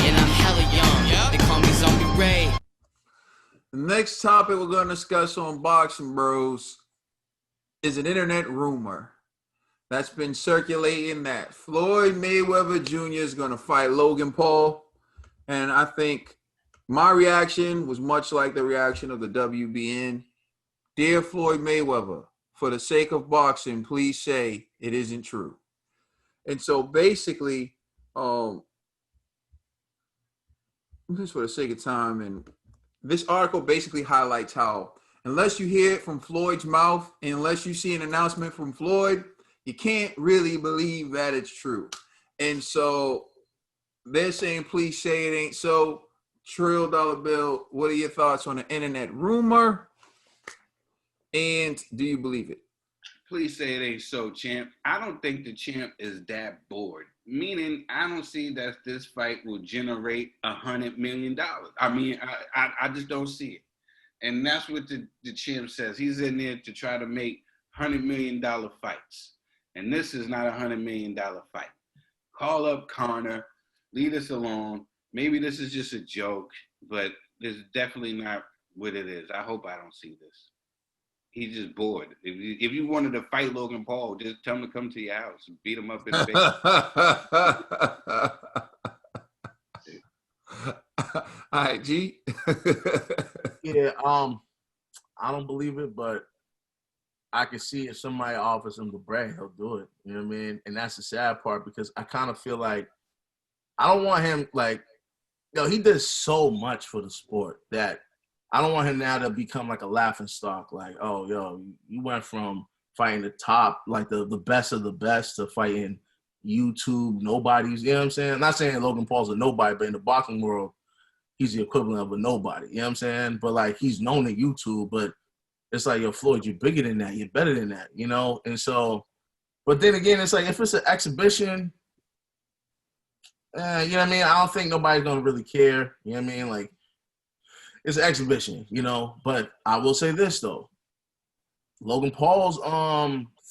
And I'm hella young. They call me Zombie Ray. The next topic we're going to discuss on Boxing Bros is an internet rumor that's been circulating that Floyd Mayweather Jr. is going to fight Logan Paul. And I think my reaction was much like the reaction of the WBN. Dear Floyd Mayweather, for the sake of boxing, please say it isn't true. And so basically, just for the sake of time, and this article basically highlights how unless you hear it from Floyd's mouth and unless you see an announcement from Floyd, you can't really believe that it's true. And so they're saying, please say it ain't so. Trill Dollar Bill, what are your thoughts on the internet rumor? And do you believe it? Please say it ain't so, champ. I don't think the champ is that bored. Meaning, I don't see that this fight will generate $100 million. I mean, I just don't see it. And that's what the champ says. He's in there to try to make $100 million fights. And this is not a $100 million fight. Call up Connor. Leave us alone. Maybe this is just a joke, but it's definitely not what it is. I hope I don't see this. He's just bored. If you wanted to fight Logan Paul, just tell him to come to your house and beat him up in the face. All right, G. Yeah, I don't believe it, but I can see if somebody offers him the bread, he'll do it. You know what I mean? And that's the sad part because I kind of feel like I don't want him he did so much for the sport that I don't want him now to become like a laughing stock. Like, oh, you went from fighting the top, like the best of the best, to fighting YouTube nobodies. You know what I'm saying? I'm not saying Logan Paul's a nobody, but in the boxing world, he's the equivalent of a nobody. You know what I'm saying? But like he's known at YouTube, but it's like, yo, Floyd, you're bigger than that. You're better than that, you know? And so, but then again, it's like if it's an exhibition, you know what I mean? I don't think nobody's going to really care. You know what I mean? Like, it's an exhibition, you know? But I will say this, though. Logan Paul's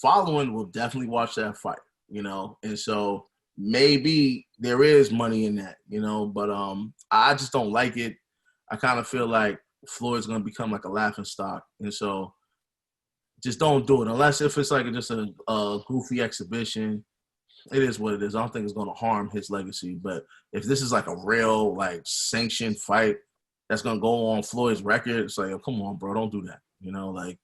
following will definitely watch that fight, you know? And so maybe there is money in that, you know? But I just don't like it. I kind of feel like Floyd's going to become like a laughing stock. And so just don't do it. Unless if it's like just a goofy exhibition. It is what it is. I don't think it's going to harm his legacy. But if this is like a real, like, sanctioned fight that's going to go on Floyd's record, it's like, oh, come on, bro, don't do that. You know, like,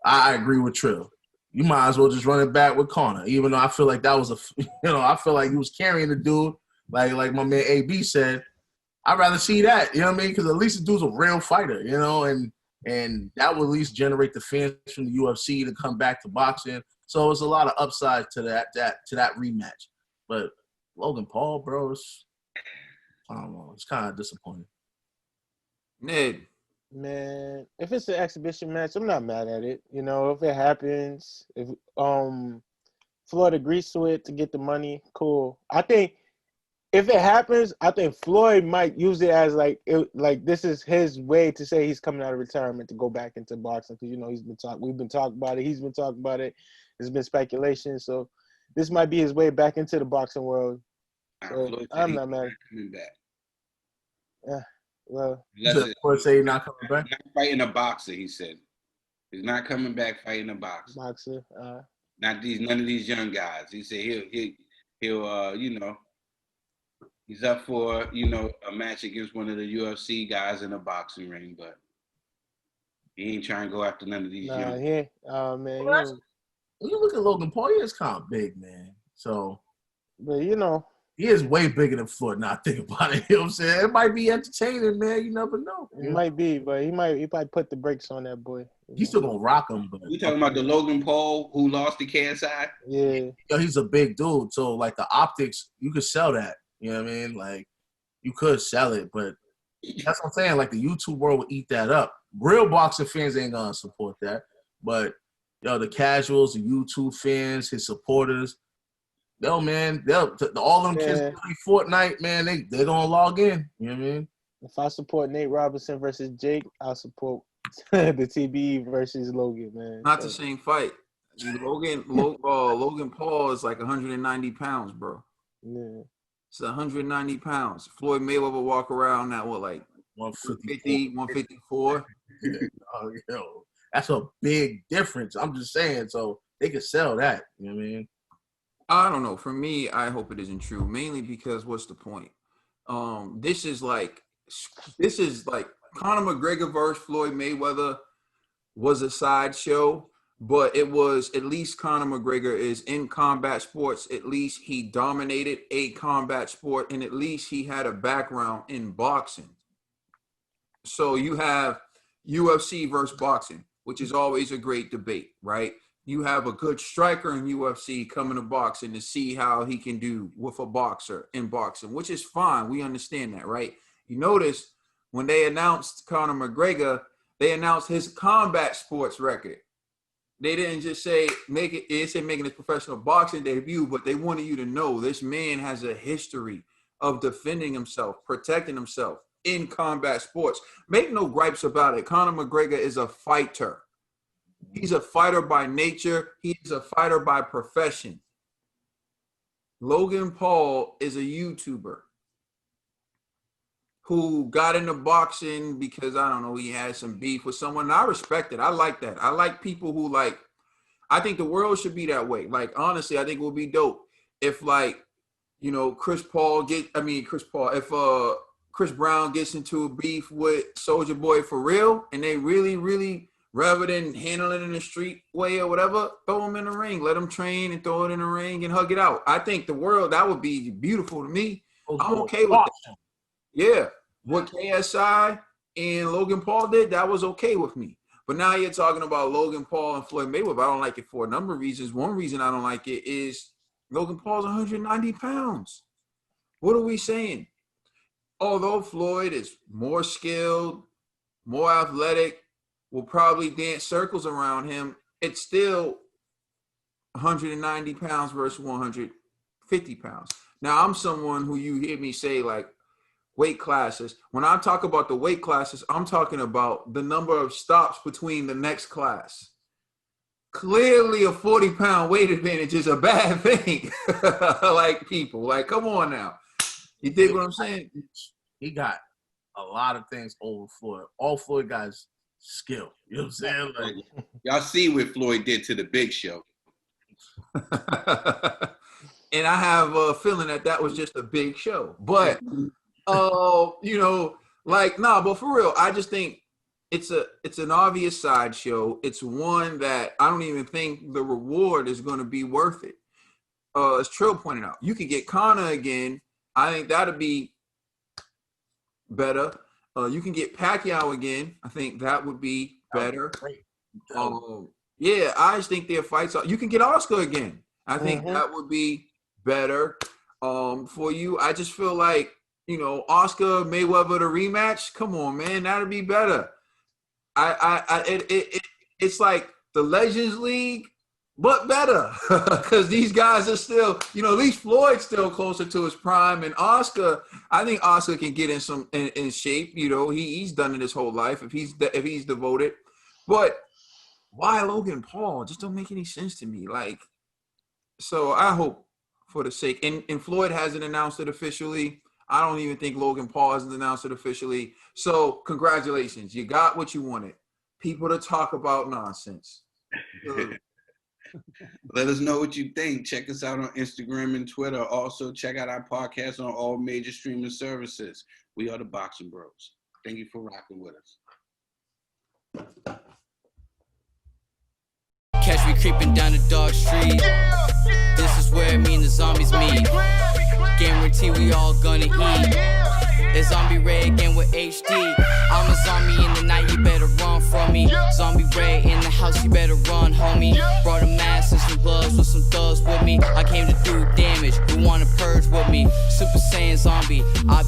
I agree with Trill. You might as well just run it back with Connor, even though I feel like that was I feel like he was carrying the dude. Like my man AB said, I'd rather see that, you know what I mean? Because at least the dude's a real fighter, you know, and that will at least generate the fans from the UFC to come back to boxing. So it's a lot of upside to that rematch. But Logan Paul, bro, I don't know. It's kind of disappointing. Ned. Man, if it's an exhibition match, I'm not mad at it. You know, if it happens, if Floyd agrees to it to get the money, cool. I think if it happens, I think Floyd might use it as like this is his way to say he's coming out of retirement to go back into boxing because, you know, we've been talking about it. He's been talking about it. There's been speculation. So this might be his way back into the boxing world. So I'm not mad. Coming back. Yeah, well. Floyd say he's not coming back? Not fighting a boxer, he said. He's not coming back fighting a boxer. None of these young guys. He said he'll you know, he's up for, you know, a match against one of the UFC guys in a boxing ring, but he ain't trying to go after none of these young guys. Man. When you look at Logan Paul, he is kind of big, man. So, but you know, he is way bigger than Floyd. Now think about it. You know what I'm saying? It might be entertaining, man. You never know. It might be, but he might put the brakes on that boy. He's still gonna rock him. But You talking about the Logan Paul who lost the KSI? Yeah. Yo, he's a big dude. So like the optics, you could sell that. You know what I mean? Like you could sell it, but that's what I'm saying. Like the YouTube world will eat that up. Real boxing fans ain't gonna support that, but yo, the casuals, the YouTube fans, his supporters, yo, man, all them kids play Fortnite, man, they're gonna log in. You know what I mean? If I support Nate Robinson versus Jake, I'll support the TBE versus Logan, man. Not the same fight. Logan Paul is like 190 pounds, bro. Yeah. It's 190 pounds. Floyd Mayweather walk around at what, like 150, 154? Oh, yo, that's a big difference. I'm just saying, so they could sell that. You know what I mean? I don't know. For me, I hope it isn't true. Mainly because what's the point? This is like Conor McGregor versus Floyd Mayweather was a sideshow, but it was at least Conor McGregor is in combat sports. At least he dominated a combat sport, and at least he had a background in boxing. So you have UFC versus boxing, which is always a great debate, right? You have a good striker in UFC coming to boxing to see how he can do with a boxer in boxing, which is fine. We understand that, right? You notice when they announced Conor McGregor, they announced his combat sports record. They didn't just say making his professional boxing debut, but they wanted you to know this man has a history of defending himself, protecting himself in combat sports. Make no gripes about it. Conor McGregor is a fighter. He's a fighter by nature. He's a fighter by profession. Logan Paul is a YouTuber who got into boxing because, I don't know, he had some beef with someone. And I respect it. I like that. I like people who like, I think the world should be that way. Like, honestly, I think it would be dope if, like, you know, Chris Brown gets into a beef with Soulja Boy for real, and they really, rather than handle it in the street way or whatever, throw him in the ring. Let him train and throw it in the ring and hug it out. I think the world, that would be beautiful to me. I'm okay with that. Yeah. What KSI and Logan Paul did, that was okay with me. But now you're talking about Logan Paul and Floyd Mayweather. I don't like it for a number of reasons. One reason I don't like it is Logan Paul's 190 pounds. What are we saying? Although Floyd is more skilled, more athletic, will probably dance circles around him, it's still 190 pounds versus 150 pounds. Now, I'm someone who you hear me say, like, weight classes. When I talk about the weight classes, I'm talking about the number of stops between the next class. Clearly, a 40-pound weight advantage is a bad thing. Like, people, like, come on now. You dig what I'm saying? He got a lot of things over Floyd. All Floyd guys skill. You know what I'm saying? Like, y'all see what Floyd did to the Big Show. And I have a feeling that was just a big show. But, you know, like, nah, but for real, I just think it's an obvious sideshow. It's one that I don't even think the reward is going to be worth it. As Trill pointed out, you could get Conor again. I think that'd be better. You can get Pacquiao again. I think that would be better. Yeah, I just think their fights are. You can get Oscar again. I think that would be better for you. I just feel like, you know, Oscar Mayweather the rematch. Come on, man, that'd be better. It's like the Legends League, but better, because these guys are still, you know, at least Floyd's still closer to his prime, and Oscar, I think Oscar can get in shape. You know, he's done it his whole life if he's devoted. But why Logan Paul? Just don't make any sense to me. Like, so I hope for the sake, and Floyd hasn't announced it officially. I don't even think Logan Paul hasn't announced it officially. So congratulations, you got what you wanted. People to talk about nonsense. Let us know what you think. Check us out on Instagram and Twitter. Also, check out our podcast on all major streaming services. We are the Boxing Bros. Thank you for rocking with us. Catch me creeping down the dark street. This is where me and the zombies meet. Guarantee we all gonna eat. It's Zombie Ray again with HD. I'm a zombie in the night, you better run from me. Zombie Ray in the house, you better run, homie. Brought a mask and some gloves with some thugs with me. I came to do damage, who wanna purge with me? Super Saiyan zombie, I'll be